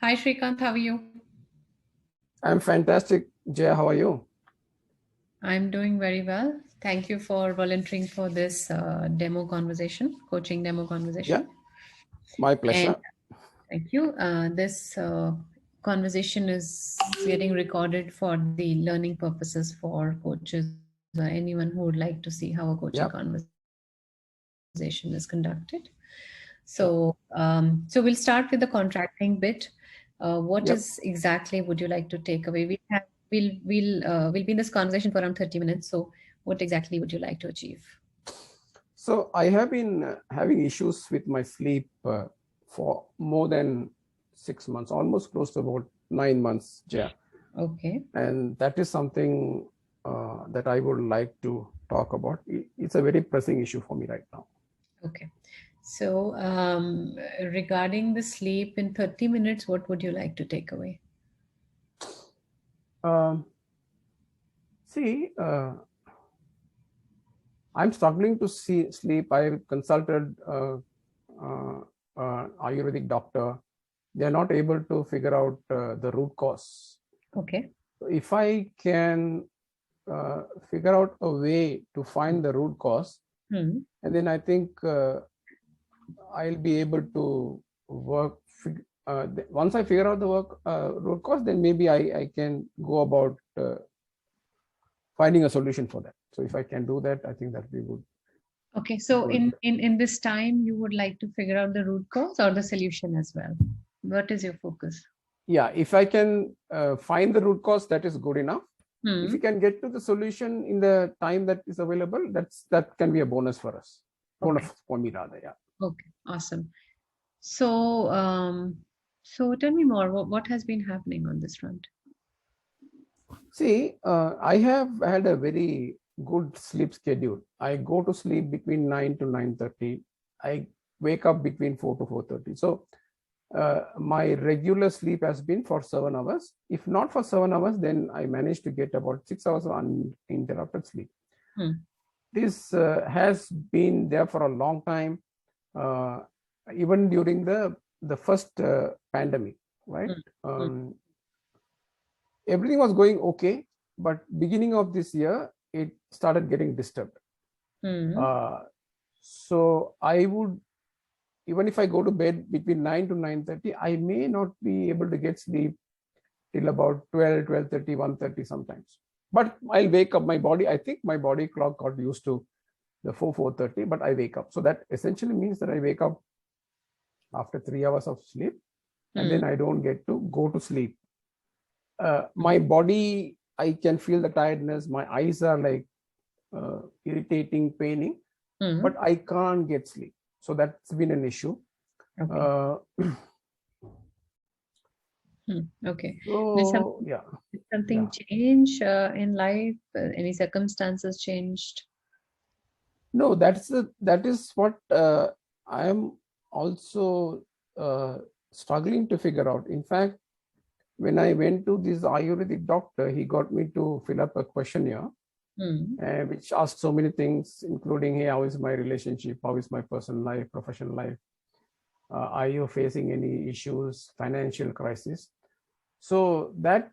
Hi Shrikant, how are you? I'm fantastic. Jay, how are you? I'm doing very well. Thank you for volunteering for this demo conversation, coaching demo Yeah, conversation. my And pleasure. thank you. This conversation is getting recorded for the learning purposes for coaches or anyone who would like to see how a coaching Yeah, conversation is conducted. So, sure. so we'll start with the contracting bit. What is Yep. exactly would you like to take away? We'll be in this conversation for around 30 minutes. So, what exactly would you like to achieve? So I have been having issues with my sleep for more than 6 months, almost close to about 9 months, Jay. Okay. And that is something that I would like to talk about. It's a very pressing issue for me right now. Okay. So, regarding the sleep in 30 minutes, what would you like to take away? Um, see, I'm struggling to sleep. I consulted uh, Ayurvedic doctor. They're not able to figure out the root cause. Okay. If I can figure out a way to find the root cause, Hmm. and then I think I'll be able to work. Once I figure out the root cause, then maybe I can go about finding a solution for that. So if I can do that, I think that we would Okay. So, good. in this time, you would like to figure out the root cause or the solution as well. What is your focus? Yeah, if I can find the root cause, that is good enough. If Hmm. we can get to the solution in the time that is available, that can be a bonus for us. Okay. Bonus for me rather, yeah. Okay. Awesome. So, so tell me more. What has been happening on this front? See, I have had a very good sleep schedule. I go to sleep between 9 to 9:30. I wake up between 4 to 4:30. So my regular sleep has been for 7 hours. If not for 7 hours, then I manage to get about 6 hours of uninterrupted sleep. Hmm. This has been there for a long time, uh, even during the first pandemic, right? Hmm. Hmm. Um, Everything was going okay, but beginning of this year, it started getting disturbed. Hmm. Uh, so I would, even if I go to bed between 9 to 9:30, I may not be able to get sleep till about 12, 12:30, 1:30 sometimes. But I'll wake up my body. I think my body clock got used to the 4:30, but I wake up. So that essentially means that I wake up after 3 hours of sleep, and Hmm. then I don't get to go to sleep. My body, I can feel the tiredness. My eyes are like irritating, paining, Hmm. but I can't get sleep. So that's been an issue. Okay. Uh, Hmm. Okay. Did some so yeah, did yeah. something change in life? Any circumstances changed? No, that is what I am also uh, struggling to figure out. In fact, when I went to this Ayurvedic doctor, he got me to fill up a questionnaire, Hmm. which asked so many things, including, hey, how is my relationship? How is my personal life, professional life? Are you facing any issues, financial crisis? So that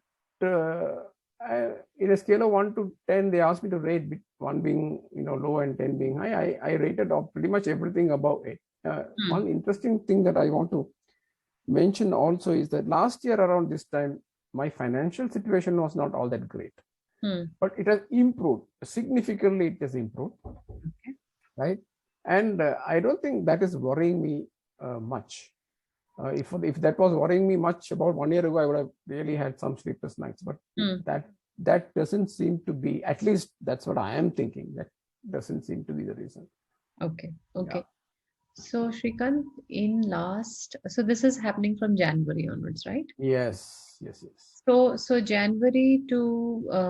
in a scale of 1 to 10, they asked me to rate, one being low and 10 being high. I rated up pretty much everything above it. Hmm. One interesting thing that I want to mention also is that last year around this time, my financial situation was not all that great, Hmm. but it has improved significantly. It has improved, Okay. right? And I don't think that is worrying me much. If that was worrying me much about 1 year ago, I would have really had some sleepless nights. But Hmm. that that doesn't seem to be. At least that's what I am thinking. That doesn't seem to be the reason. Okay. Yeah. Okay. So Shrikant, so this is happening from January onwards, right? Yes. Yes. Yes. So January to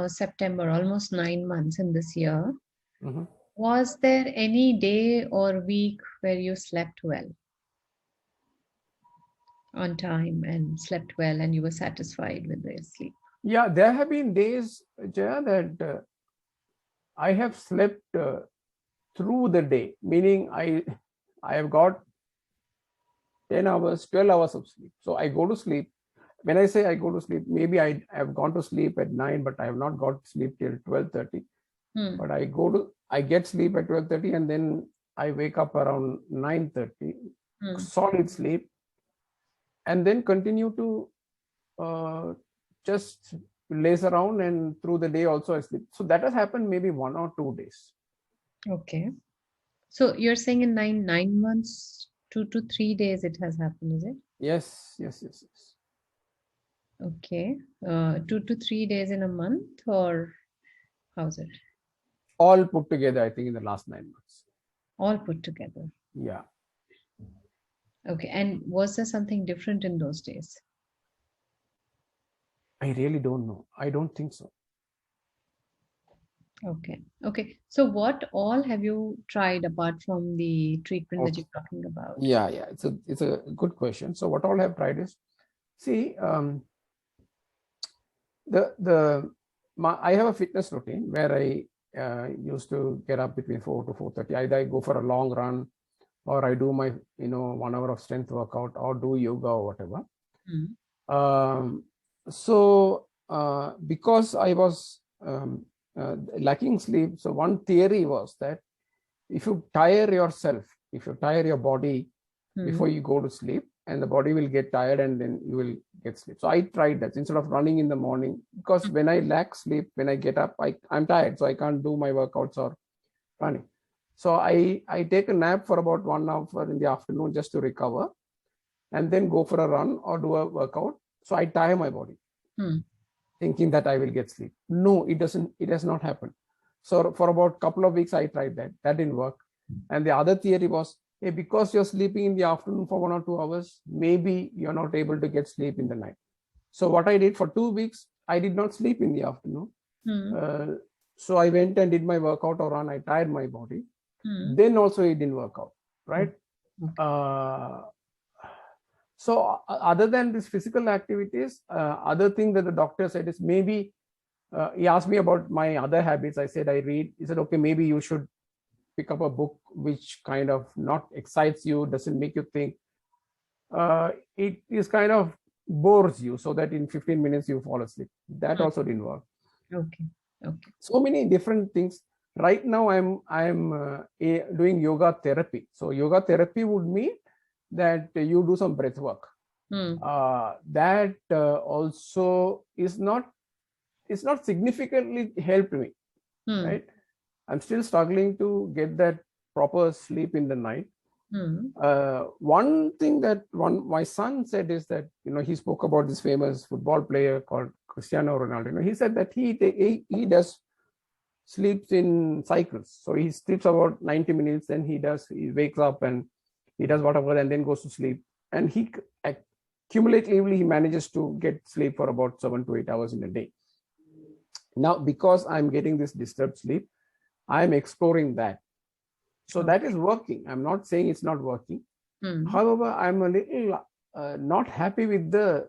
September, almost 9 months in this year. Mhm. Was there any day or week where you slept well on time and slept well and you were satisfied with your sleep? Yeah. There have been days, Jaya, that I have slept through the day. Meaning, I have got 10 hours, 12 hours of sleep. So I go to sleep. when I say I go to sleep, maybe I have gone to sleep at 9, but I have not got sleep till 12:30. But I get sleep at 12:30, and then I wake up around 9:30, solid sleep, and then continue to just laze around, and through the day also I sleep. So that has happened maybe 1 or 2 days. Okay. So you're saying in 9 months, 2 to 3 days it has happened, is it? Yes. Okay. 2 to 3 days in a month, or how's it? All put together, I think, in the last 9 months. All put together. Yeah. Okay. And was there something different in those days? I really don't know. I don't think so. Okay. Okay. So what all have you tried apart from the treatment that you're talking about? Yeah. It's a good question. So what all I have tried is, see, I have a fitness routine where I used to get up between 4 to 4:30. Either I go for a long run, or I do my 1 hour of strength workout, or do yoga or whatever. So because I was lacking sleep, so one theory was that if you tire yourself, if you tire your body before you go to sleep, and the body will get tired, and then you will get sleep. So I tried that instead of running in the morning, because when I lack sleep, when I get up, I'm tired, so I can't do my workouts or running. So I take a nap for about 1 hour in the afternoon just to recover, and then go for a run or do a workout. So I tire my body, thinking that I will get sleep. No, it doesn't. It has not happened. So for about a couple of weeks, I tried that. That didn't work. And the other theory was, hey, because you're sleeping in the afternoon for 1 or 2 hours, maybe you're not able to get sleep in the night. So what I did for 2 weeks, I did not sleep in the afternoon. So I went and did my workout or run. I tired my body. Then also it didn't work out, right? So other than these physical activities, other thing that the doctor said is, maybe he asked me about my other habits. I said I read. He said, okay, maybe you should pick up a book which kind of not excites you, doesn't make you think. It is kind of bores you, so that in 15 minutes you fall asleep. That also didn't work. Okay. So many different things. Right now I'm doing yoga therapy. So yoga therapy would mean that you do some breath work. That also is not, it's not significantly helped me, right? I'm still struggling to get that proper sleep in the night. One thing that my son said is that, he spoke about this famous football player called Cristiano Ronaldo. He said that he does sleeps in cycles. So he sleeps about 90 minutes, then he wakes up and he does whatever, and then goes to sleep. And he cumulatively he manages to get sleep for about 7 to 8 hours in a day. Now, because I'm getting this disturbed sleep, I'm exploring that. So that is working. I'm not saying it's not working. However, I'm a little not happy with the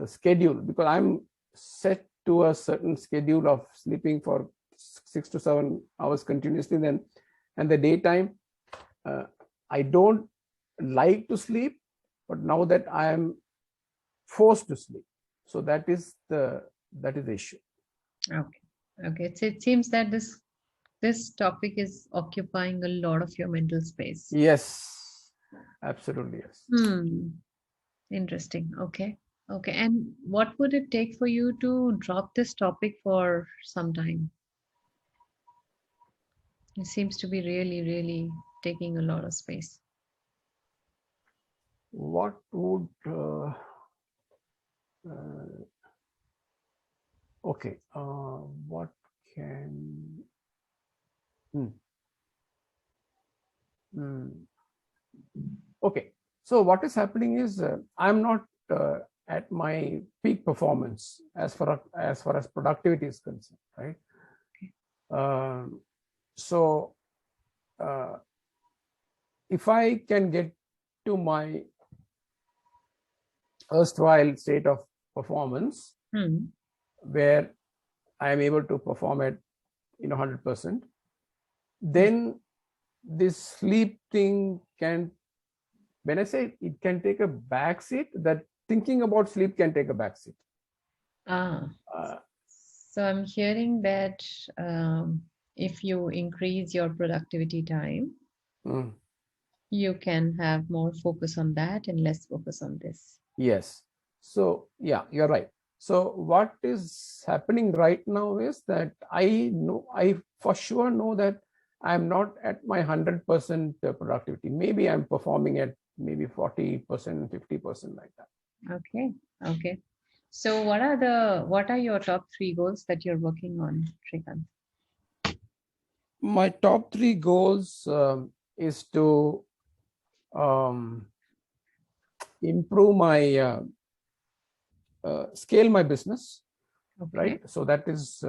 schedule, because I'm set to a certain schedule of sleeping for 6 to 7 hours continuously. Then, and the daytime, I don't like to sleep, but now that I am forced to sleep, so that is the issue. Okay. So it seems that this topic is occupying a lot of your mental space. Yes, absolutely, yes. Interesting. Okay. And what would it take for you to drop this topic for some time? It seems to be really, really taking a lot of space. What would okay, what can okay, so what is happening is, I'm not at my peak performance as far as productivity is concerned, right? So if I can get to my erstwhile state of performance, where I am able to perform at 100%, then this sleep thing can, when I say it can take a back seat, that thinking about sleep can take a backseat. Ah, Uh, so I'm hearing that if you increase your productivity time, mm, you can have more focus on that and less focus on this. yes. So yeah, you're right. So what is happening right now is that I for sure know that I'm not at my 100% productivity. Maybe I'm performing at maybe 40%, 50% like that. Okay. Okay. So what are your top three goals that you're working on, Shrikant? My top three goals is to um, improve my scale my business, Okay. right? So that is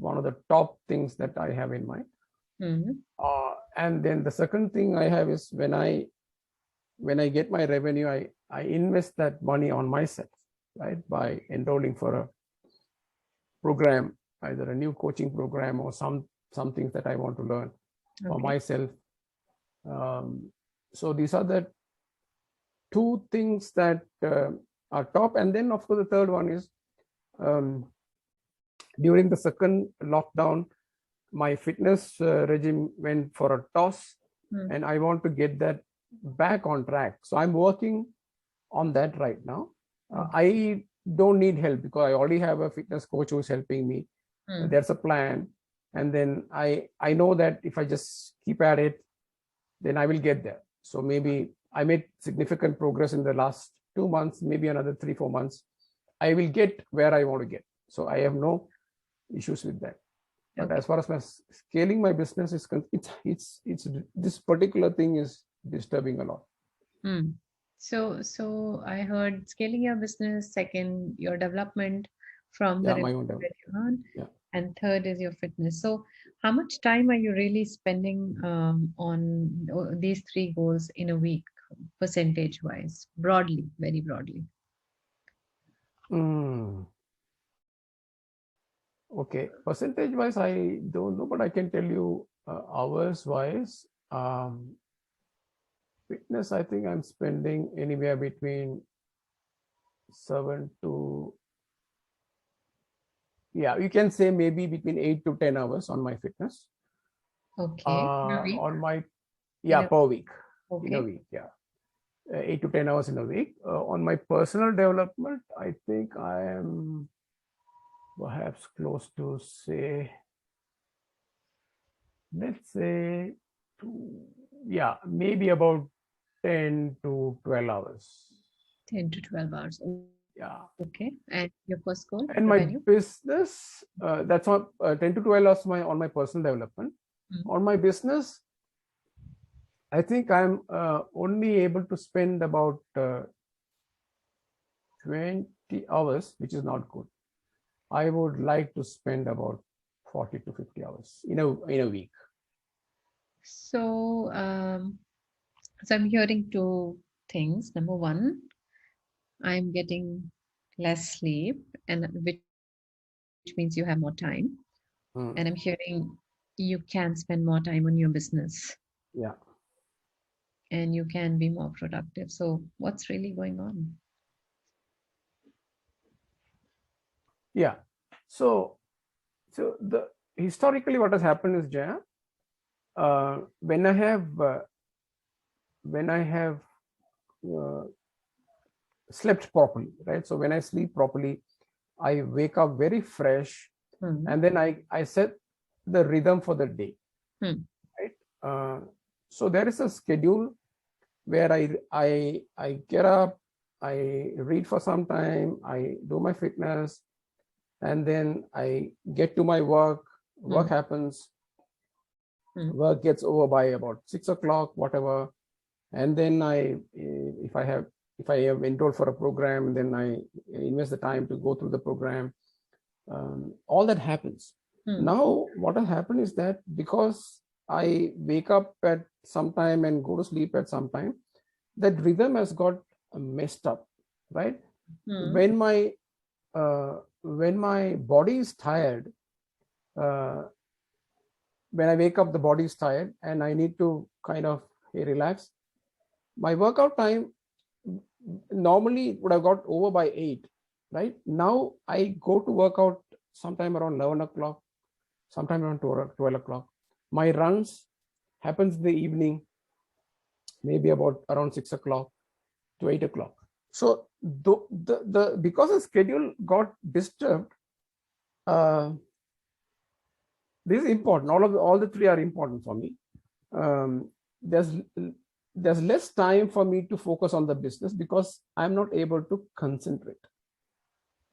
one of the top things that I have in mind. Hmm. And then the second thing I have is when I get my revenue, I invest that money on myself, right? By enrolling for a program, either a new coaching program or some things that I want to learn for Okay. myself. So these are the two things that are top. And then of course the third one is um, during the second lockdown, my fitness regime went for a toss, Hmm. and I want to get that back on track. So I'm working on that right now. Okay. I don't need help because I already have a fitness coach who's helping me. Hmm. There's a plan, and then I know that if I just keep at it, then I will get there. So maybe I made significant progress in the last 2 months, maybe another 3-4 months. I will get where I want to get. So I have no issues with that. But Okay. as far as my scaling my business is concerned, it's this particular thing is disturbing a lot. Hmm. So I heard scaling your business, second, your development from the Yeah, my revenue own that development. you earn, Yeah. and third is your fitness. So how much time are you really spending on these three goals in a week, percentage wise, broadly, very broadly? Mm. Okay, percentage wise, I don't know, but I can tell you hours wise. Fitness, I think I'm spending anywhere between 7 to, yeah, you can say maybe between 8 to 10 hours on my fitness. Okay. In a week? On my, In yeah, a per week, in a Okay. week, yeah. 8 to 10 hours in a week. On my personal development, I think I am perhaps close to say, let's say, yeah, maybe about 10 to 12 hours. 10 to 12 hours. Yeah. Okay. And your first goal, And my revenue? business, that's what 10 to 12 hours on my personal development. Mm. On my business, I think I'm only able to spend about 20 hours, which is not good. I would like to spend about 40 to 50 hours in a week. So, so I'm hearing two things. Number one, I'm getting less sleep, and which means you have more time. And I'm hearing Mm, you can spend more time on your business yeah. and you can be more productive. So, what's really going on? Yeah. So the historically what has happened is, Jaya, uh, when I have uh, when I have uh, slept properly, right? So when I sleep properly, I wake up very fresh, Hmm. and then I set the rhythm for the day, Hmm. right? Uh, so there is a schedule where I get up, I read for some time, I do my fitness, and then I get to my work. Work Hmm. happens, Hmm. work gets over by about 6 o'clock, whatever, and then if I have enrolled for a program, then I invest the time to go through the program. All that happens. Hmm. Now what has happened is that because I wake up at some time and go to sleep at some time, that rhythm has got messed up, right? Hmm. When my body is tired, uh, when I wake up, the body is tired, and I need to kind of relax. My workout time normally it would have got over by 8, right? Now I go to work out sometime around 11 o'clock, sometime around 12 o'clock. My runs happens in the evening, maybe about around 6 o'clock to 8 o'clock. So because the schedule got disturbed, this is important. All the three are important for me. Um, there's less time for me to focus on the business because I'm not able to concentrate.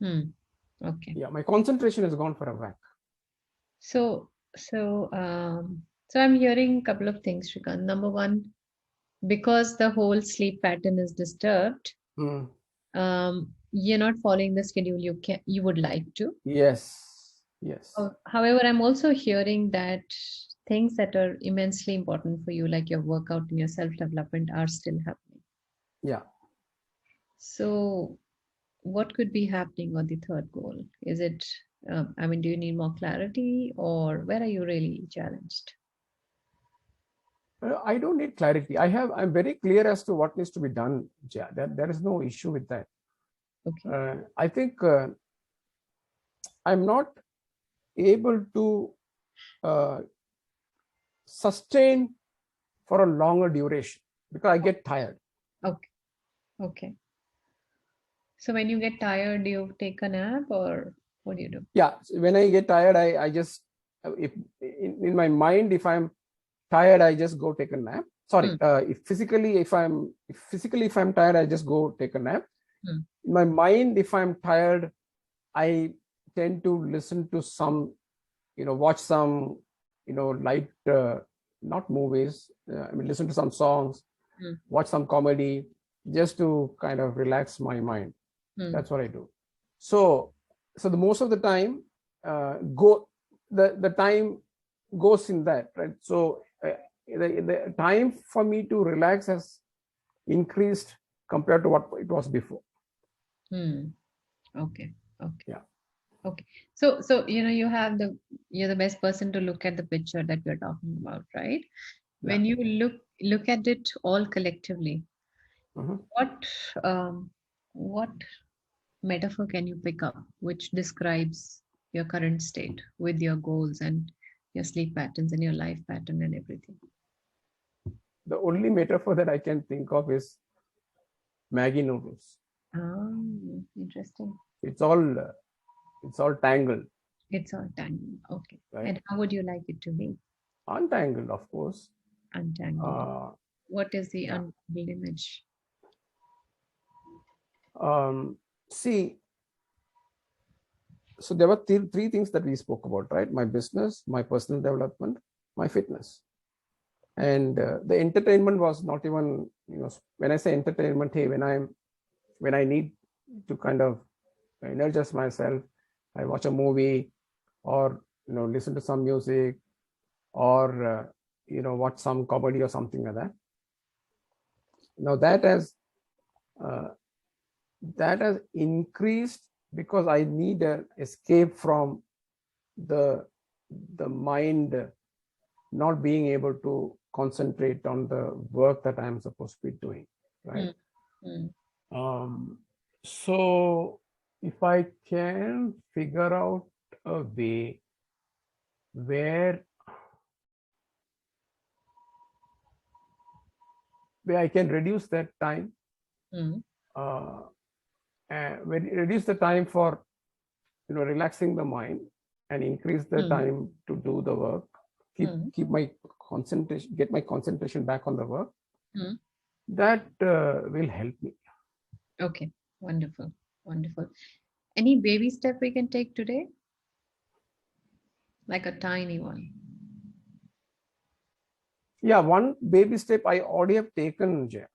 Okay. Yeah, my concentration has gone for a whack. So I'm hearing a couple of things, Shrikant. Number one, because the whole sleep pattern is disturbed, you're not following the schedule you would like to. Yes. However, I'm also hearing that things that are immensely important for you, like your workout and your self-development, are still happening. Yeah. So what could be happening on the third goal? Is it, do you need more clarity, or where are you really challenged? I don't need clarity. I'm very clear as to what needs to be done. Yeah, there is no issue with that. Okay. I think I'm not able to sustain for a longer duration because I get tired. Okay. So when you get tired, do you take a nap, or what do you do? Yeah, so when I get tired, I just, if in my mind, if I'm tired, I just go take a nap. Sorry, if physically I'm tired, I just go take a nap. In my mind, if I'm tired, I tend to listen to some, watch some, light, not movies. Listen to some songs, watch some comedy, just to kind of relax my mind. That's what I do. So the most of the time, the time goes in that, right? So the time for me to relax has increased compared to what it was before. Okay. Yeah. Okay. So you're the best person to look at the picture that we're talking about, right? Yeah. When you look at it all collectively, what metaphor can you pick up which describes your current state with your goals and your sleep patterns and your life pattern and everything? The only metaphor that I can think of is Maggie noodles. Interesting. It's all tangled. It's all tangled. Okay. Right? And how would you like it to be? Untangled, of course. Untangled. What is the Yeah. untangled image? See, so there were three things that we spoke about, right? My business, my personal development, my fitness. And the entertainment was not even, when I say entertainment, hey, when I need to kind of energize myself, I watch a movie, or listen to some music, or watch some comedy or something like that. Now that has increased because I need an escape from the mind not being able to concentrate on the work that I'm supposed to be doing, right? So if I can figure out a way where I can reduce that time, reduce the time for relaxing the mind and increase the time to do the work, keep my concentration, get my concentration back on the work, that will help me. Okay, wonderful. Any baby step we can take today? Like a tiny one. Yeah, one baby step I already have taken, Jay.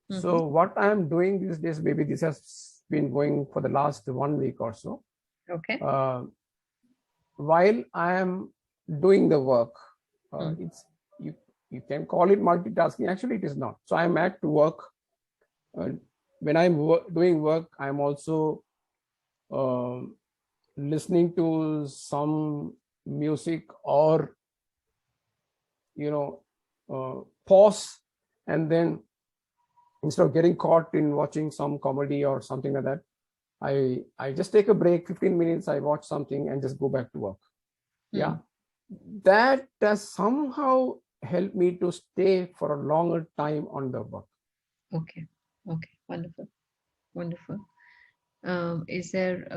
So what I am doing these days, maybe this has been going for the last 1 week or so. Okay. While I am doing the work, it's you can call it multitasking. Actually, it is not. So I'm at work. When I'm doing work, I'm also listening to some music, or pause and then instead of getting caught in watching some comedy or something like that, I just take a break, 15 minutes, I watch something and just go back to work. Yeah. That has somehow helped me to stay for a longer time on the work. Okay. Okay. Wonderful. Wonderful. Is there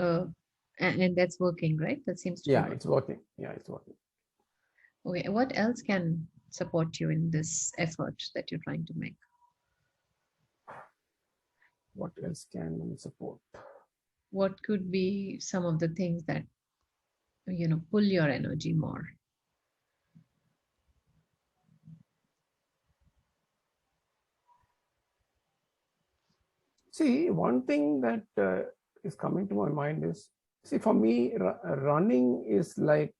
and that's working, right? That seems to be Yeah, working. it's working. Yeah, it's working. Okay. What else can support you in this effort that you're trying to make? What else can support? What could be some of the things that, pull your energy more? See, one thing that is coming to my mind is, see, for me, running is like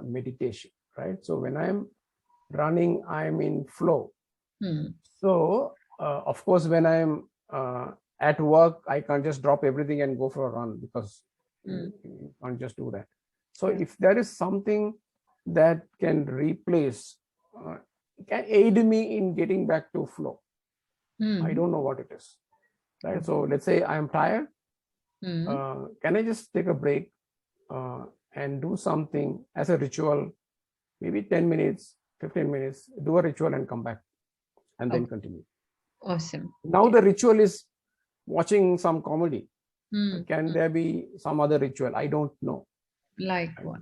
meditation, right? So when I'm running, I'm in flow. So, of course, when I'm at work, I can't just drop everything and go for a run, because you can't just do that. So, Yeah. if there is something that can replace, can aid me in getting back to flow, I don't know what it is, right? So, let's say I'm tired. Can I just take a break and do something as a ritual, maybe 10 minutes, 15 minutes, do a ritual and come back and then Okay. continue. Awesome. Now the ritual is watching some comedy. Hmm. Can there be some other ritual? I don't know. Like what?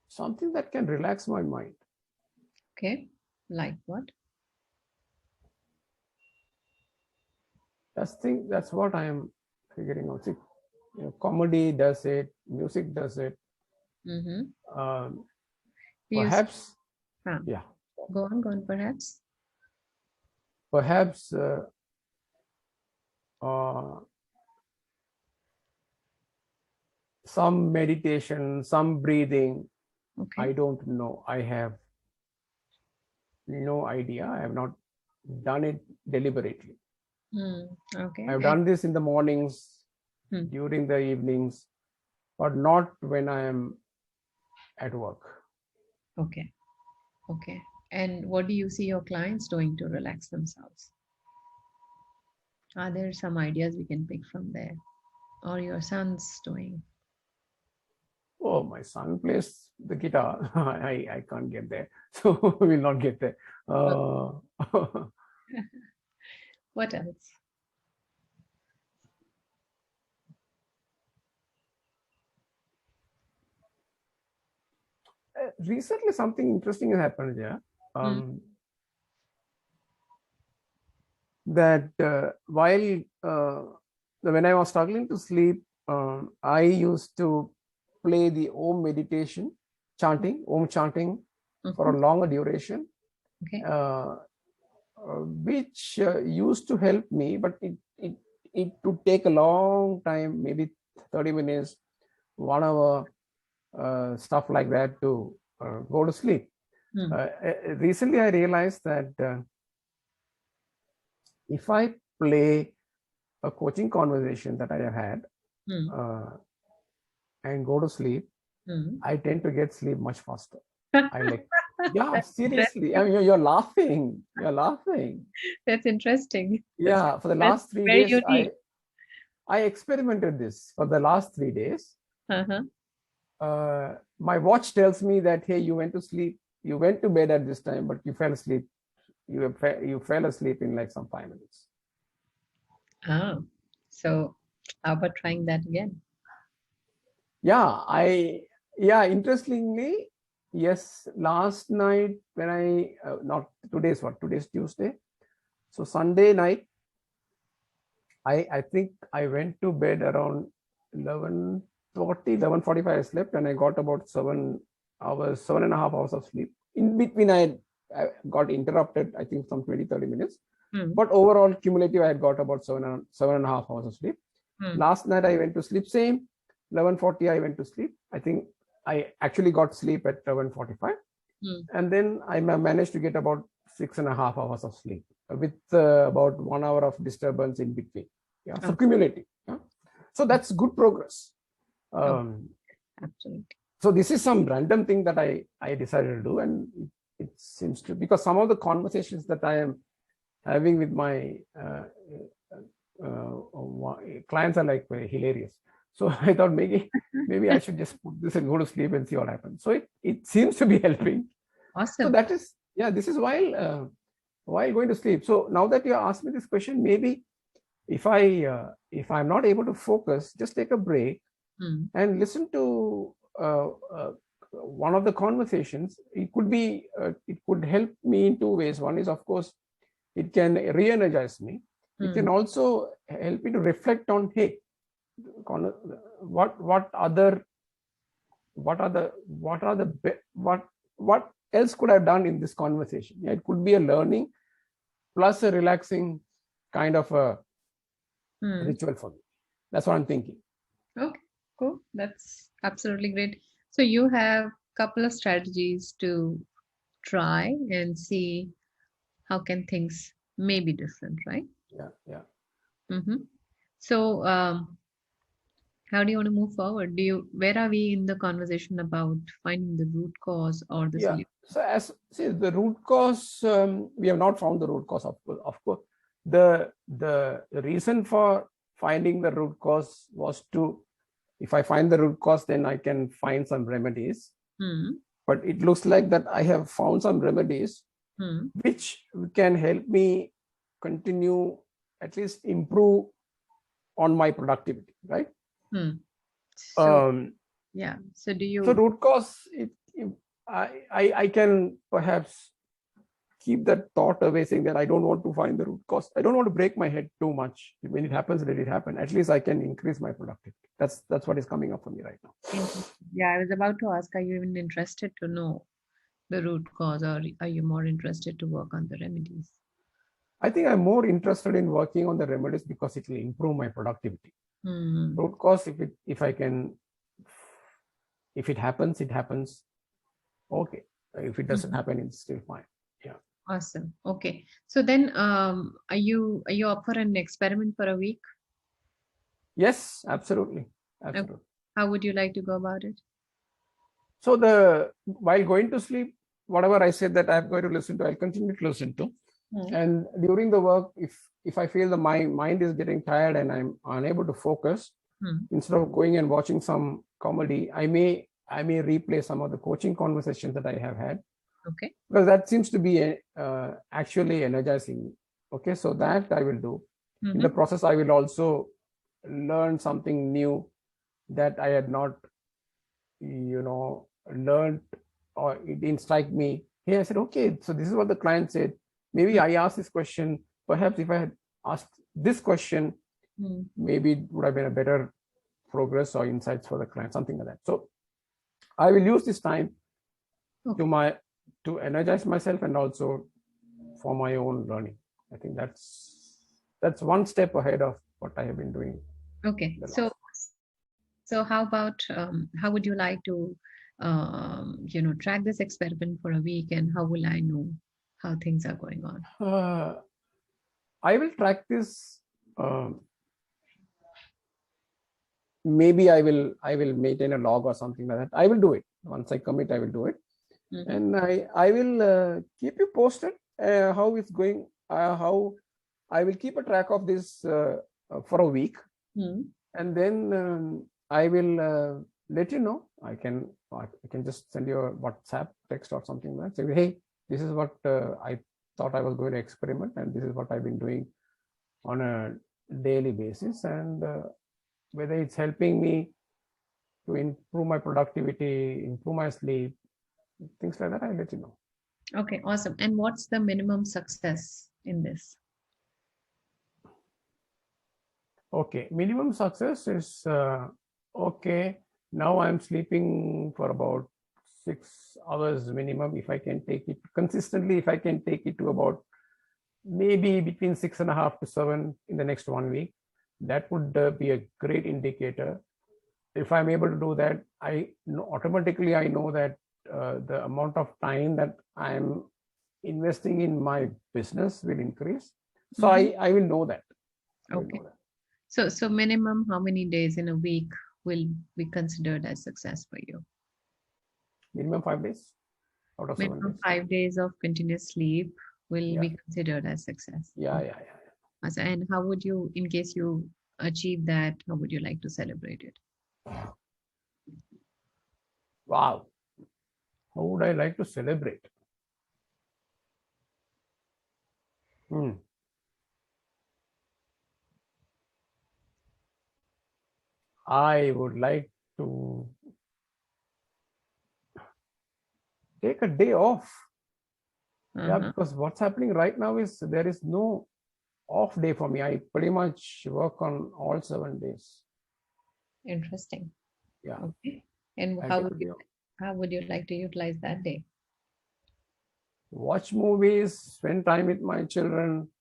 Something that can relax my mind. Okay. Like what? That's what I am figuring out. See, comedy does it, music does it. Um, We use, perhaps, huh. yeah, Go on, perhaps. perhaps uh, some meditation, some breathing. Okay. I don't know. I have no idea. I have not done it deliberately. Okay. I've And done this in the mornings, during the evenings, but not when I am at work. okay. Okay. And what do you see your clients doing to relax themselves? Are there some ideas we can pick from there? Or your son's doing? Oh, my son plays the guitar. I can't get there. So we will not get there. What else? Recently, something interesting has happened here. Hmm. That while when I was struggling to sleep, I used to play the Om meditation, Om chanting for a longer duration, Okay. which used to help me, but it would take a long time, maybe 30 minutes, 1 hour, stuff like that to go to sleep. Recently, I realized that if I play a coaching conversation that I have had uh, and go to sleep, I tend to get sleep much faster. I like, yeah, That's seriously. I interesting. mean, you're laughing. You're laughing. That's interesting. Yeah, for the That's last three very days, unique. I experimented this for the last 3 days. Uh-huh. My watch tells me that, hey, you went to sleep, you went to bed at this time, but you fell asleep. You fell asleep in like some 5 minutes. Ah, so how about trying that again? Yeah, interestingly, yes, last night when not today's Tuesday. So Sunday night, I think I went to bed around 11:40, 11:45. I slept and I got about 7 hours, 7.5 hours of sleep. In between, I got interrupted, I think some 20, 30 minutes. But overall, cumulative, I had got about 7.5 hours of sleep. Last night, I went to sleep, same, 11:40, I went to sleep. I think I actually got sleep at 11:45. And then I managed to get about 6.5 hours of sleep with about 1 hour of disturbance in between. Yeah, so cumulative. Yeah. So that's good progress. Oh, Absolutely. So this is some random thing that I decided to do, and it seems to, because some of the conversations that I am having with my clients are like very hilarious. So I thought maybe I should just put this and go to sleep and see what happens. So it seems to be helping. So Awesome. that is, yeah, this is while going to sleep. So now that you asked me this question, maybe if I'm not able to focus, just take a break and listen to one of the conversations. It could help me in two ways. One is, of course, it can re-energize me. It can also help me to reflect on, hey, what else could I have done in this conversation? Yeah, it could be a learning plus a relaxing kind of a ritual for me. That's what I'm thinking. Okay, cool. That's absolutely great. So you have a couple of strategies to try and see how can things may be different, right? Yeah. Mm-hmm. So how do you want to move forward? Where are we in the conversation about finding the root cause or the Yeah. solution? So the root cause, we have not found the root cause. Of course, the reason for finding the root cause was to, if I find the root cause, then I can find some remedies. But it looks like that I have found some remedies which can help me continue, at least improve on my productivity, right? So yeah. So do So you? root cause, I can perhaps keep that thought away, saying that I don't want to find the root cause. I don't want to break my head too much. When it happens, let it happen. At least I can increase my productivity. That's what is coming up for me right now. Yeah, I was about to ask, are you even interested to know the root cause, or are you more interested to work on the remedies? I think I'm more interested in working on the remedies because it will improve my productivity. Root cause, if it happens, it happens. Okay. If it doesn't happen, it's still fine. Yeah. Awesome. Okay. So then, are you up for an experiment for a week? Yes, absolutely. Okay. How would you like to go about it? So while going to sleep, whatever I said that I'm going to listen to, I'll continue to listen to. And during the work, if I feel my mind is getting tired and I'm unable to focus, instead of going and watching some comedy, I may replay some of the coaching conversations that I have had. Okay. Because that seems to be actually energizing me. Okay, so that I will do. In the process, I will also learn something new that I had not, learned, or it didn't strike me. Hey, I said, okay, so this is what the client said. Maybe I asked this question. Perhaps if I had asked this question, maybe it would have been a better progress or insights for the client, something like that. So I will use this time to energize myself and also for my own learning. I think that's one step ahead of what I have been doing. Okay. So how about how would you like to track this experiment for a week, and how will I know how things are going on? I will track this. Maybe I will maintain a log or something like that. I will do it once I commit. I will do it, and I will keep you posted how it's going. How I will keep a track of this for a week, and then I will let you know. I can just send you a WhatsApp text or something like that. Say, hey, this is what I thought I was going to experiment, and this is what I've been doing on a daily basis, and whether it's helping me to improve my productivity, improve my sleep, things like that, I'll let you know. Okay, awesome. And what's the minimum success in this? Okay, minimum success is okay. Now I'm sleeping for about 6 hours minimum. If I can take it consistently, if I can take it to about maybe between 6.5 to 7 in the next 1 week, that would be a great indicator. If I'm able to do that, I automatically I know that the amount of time that I'm investing in my business will increase. So I will know that. Okay. So minimum how many days in a week will be considered as success for you? Minimum 5 days out of 7 days. Minimum 5 days of continuous sleep will Yeah. be considered as success. Yeah, yeah, yeah. And how would you, in case you achieve that, how would you like to celebrate it? Wow. How would I like to celebrate? Hmm. I would like to take a day off. Yeah, Uh-huh. because what's happening right now is there is no off day for me. I pretty much work on all 7 days. Interesting. Yeah, Okay. And I'll take a day off. how would you like to utilize that day? Watch movies, spend time with my children.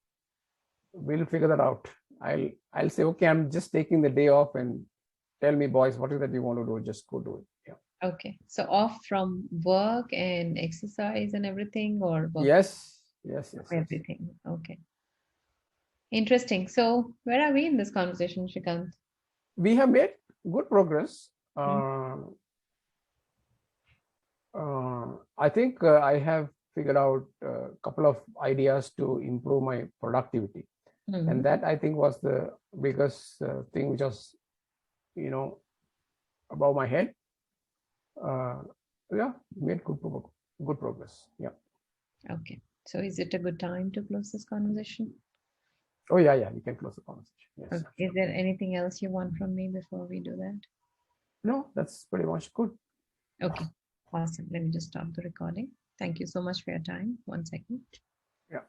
We'll figure that out. I'll say, okay, I'm just taking the day off, and tell me, boys, what is that you want to do? Just go do it. Yeah. Okay. So off from work and exercise and everything, or work Yes. Yes. Yes. from Yes. everything? Okay. Interesting. So where are we in this conversation, Shrikant? We have made good progress. Hmm. I think I have figured out a couple of ideas to improve my productivity, Hmm. and that I think was the biggest thing which was, above my head. Uh, yeah, made good progress. Yeah. Okay. So is it a good time to close this conversation? Oh yeah, yeah. We can close the conversation. Yes. Okay. Is there anything else you want from me before we do that? No, that's pretty much good. Okay. Awesome. Let me just stop the recording. Thank you so much for your time. 1 second. Yeah.